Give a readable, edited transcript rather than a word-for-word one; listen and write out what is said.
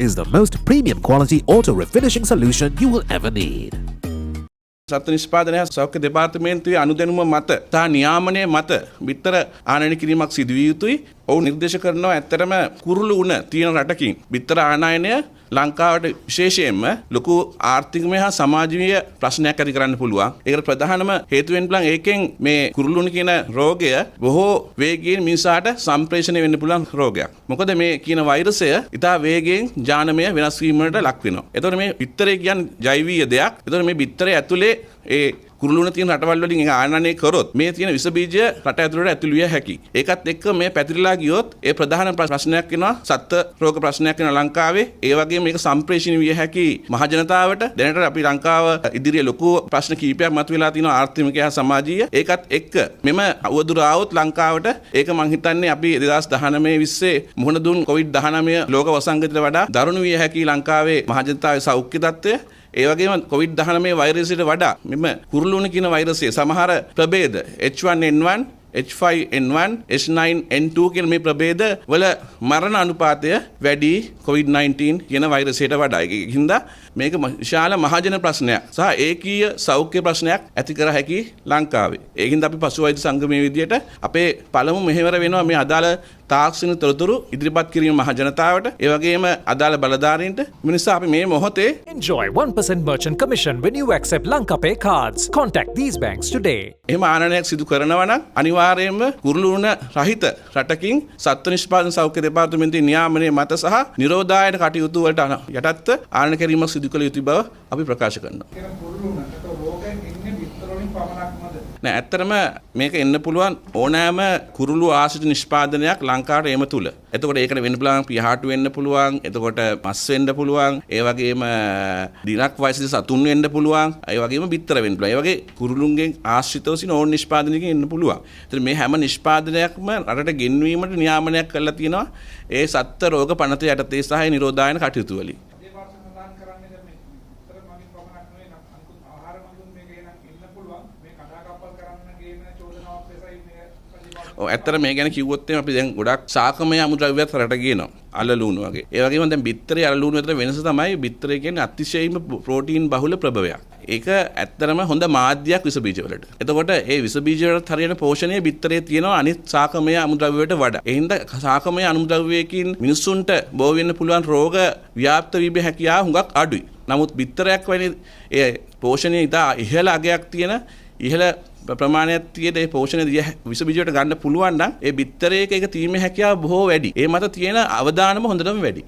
is the most premium quality auto refinishing solution you will ever need. සත්ත්ව නිෂ්පාදනය සෞඛ්‍ය දෙපාර්තමේන්තුවේ අනුදැනුම මත සහ නියාමනය මත බිත්තර ආනයන කිරීමක් සිදු විය යුතුයි. ඔවුන් නිර්දේශ කරනවා ඇත්තටම කුරුළු උණ තියෙන රටකින් බිත්තර ආනයනය ලංකාවට විශේෂයෙන්ම ලොකු ආර්ථිකමය හා සමාජීය ප්‍රශ්නයක් ඇති කරන්න පුළුවන්. ඒකට ප්‍රධානම හේතු වෙන්න පුළුවන් ඒකෙන් මේ කුරුළු උණ කියන රෝගය බොහෝ වේගයෙන් මිනිසාට සම්ප්‍රේෂණය වෙන්න පුළුවන් රෝගයක්. මොකද මේ කියන වෛරසය ඉතා වේගයෙන් ජානමය වෙනස් වීම වලට ලක් වෙනවා. එතකොට මේ බිත්තරේ කියන්නේ ජෛවීය දෙයක්. එතකොට මේ බිත්තරේ ඇතුලේ ඒ කුරුළුණ තියෙන රටවල් වලින් ඒක ආනයනය කරොත් මේ තියෙන විස බීජය රට ඇතුළට ඇතුළු විය හැකියි. ඒකත් එක්ක මේ පැතිරලා ගියොත් ඒ ප්‍රධාන ප්‍රශ්නයක් වෙනවා සත්ත්ව රෝග ප්‍රශ්නයක් වෙනවා ලංකාවේ. ඒ වගේම මේක සම්ප්‍රේෂණය විය හැකි මහ ජනතාවට. දැනට අපි ලංකාව ඉදිරියේ ලොකු ප්‍රශ්න කීපයක් මතුවලා තිනවා ආර්ථිකය හා සමාජීය. ඒකත් එක්ක මෙම අවදුර ආවොත් ලංකාවට ඒක මං හිතන්නේ අපි 2019-20 මුහුණ දුන් COVID-19 ලෝක වසංගතයට වඩා දරුණු විය හැකි ලංකාවේ මහ ජනතාවේ සෞඛ්‍ය තත්ත්වය. ඒ වගේම COVID-19 වෛරසයට වඩා මෙම කුරුළුණ කියන වෛරසයේ සමහර ප්‍රභේද H1N1, H5N1, H9N2 කියන මේ ප්‍රභේද වල මරණ අනුපාතය වැඩි COVID-19 කියන වෛරසයට වඩා. ඒකින් හින්දා මේක විශාල මහජන ප්‍රශ්නයක් සහ ඒකීය සෞඛ්‍ය ප්‍රශ්නයක් ඇති කර හැකි ලංකාවේ. ඒකින්ද අපි පශු වෛද්‍ය සංගමයේ විදියට අපේ පළමු මෙහෙවර වෙනවා මේ අදාළ තාක්ෂණික තොරතුරු ඉදිරිපත් කිරීම මහ ජනතාවට. ඒ වගේම අදාළ බලධාරීන්ට. මිනිසා අපි මේ මොහොතේ Enjoy 1% merchant commission when you accept Lanka Pay cards. Contact these banks today. එහෙම ආනයනයක් සිදු කරනවා නම් අනිවාර්යයෙන්ම කුරුළුණ රහිත රටකින් සත්ත්ව නිෂ්පාදන සෞඛ්‍ය දෙපාර්තමේන්තුවේ නියාමනයේ මත සහ නිරෝධායන කටයුතු වලට යටත්ව ආනයන කිරීමක් සිදු කළ යුතු බව අපි ප්‍රකාශ කරනවා. නෑ ඇත්තටම මේක එන්න පුළුවන් ඕනෑම කුරුළු ආශ්‍රිත නිෂ්පාදනයක් ලංකාවට එම තුල. එතකොට ඒකට වෙන්න පුළුවන් පියාටු වෙන්න පුළුවන්. එතකොට මස් වෙන්න පුළුවන්. ඒ වගේම දිනක් වයසදී සතුන් වෙන්න පුළුවන්. ඒ වගේම බිත්තර වෙන්න පුළුවන්. ඒ වගේ කුරුළුන්ගෙන් ආශ්‍රිතව සින ඕන නිෂ්පාදනයකින් එන්න පුළුවන්. ඒතර මේ හැම නිෂ්පාදනයක්ම රටට ගෙන්වීමට නියාමනයක් කරලා තියෙනවා. ඒ සත්ත්ව රෝග පනත යටතේ සහ නිරෝධායන කටයුතු වලින්. ඇත්තට මේ ගැන කිව්වොත් අපි දැන් ගොඩක් ශාකමය අමුද්‍රව්‍යත් රට ගේනවා අලලුණු වගේ. ඒ වගේම දැන් බිත්තරේ අලලුණු අතර වෙනස තමයි බිත්තරේ කියන්නේ අතිශයින්ම ප්‍රෝටීන් බහුල ප්‍රභවයක්. ඒක ඇත්තටම හොඳ මාධ්‍යයක් විස බීජ වලට. එතකොට ඒ විස බීජ වලට හරියන පෝෂණය බිත්තරේ තියෙනවා අනිත් ශාකමය අමුද්‍රව්‍ය වලට වඩා. ඒ හින්දා ශාකමය අමුද්‍රව්‍යයකින් මිනිසුන්ට බෝ වෙන්න පුළුවන් රෝග ව්‍යාප්ත වීම හැකියාව හුඟක් අඩුයි. නමුත් බිත්තරයක් වැනි ඒ පෝෂණය ඉතා ඉහළ අගයක් තියෙන ඉහළ ප්‍රමාණයක් තියෙන ඒ පෝෂණය විස බීජ වලට ගන්න පුළුවන් නම් ඒ බිත්තරයක ඒක තීමේ හැකියාව බොහෝ වැඩි. ඒ මත තියෙන අවදානම හොඳටම වැඩි.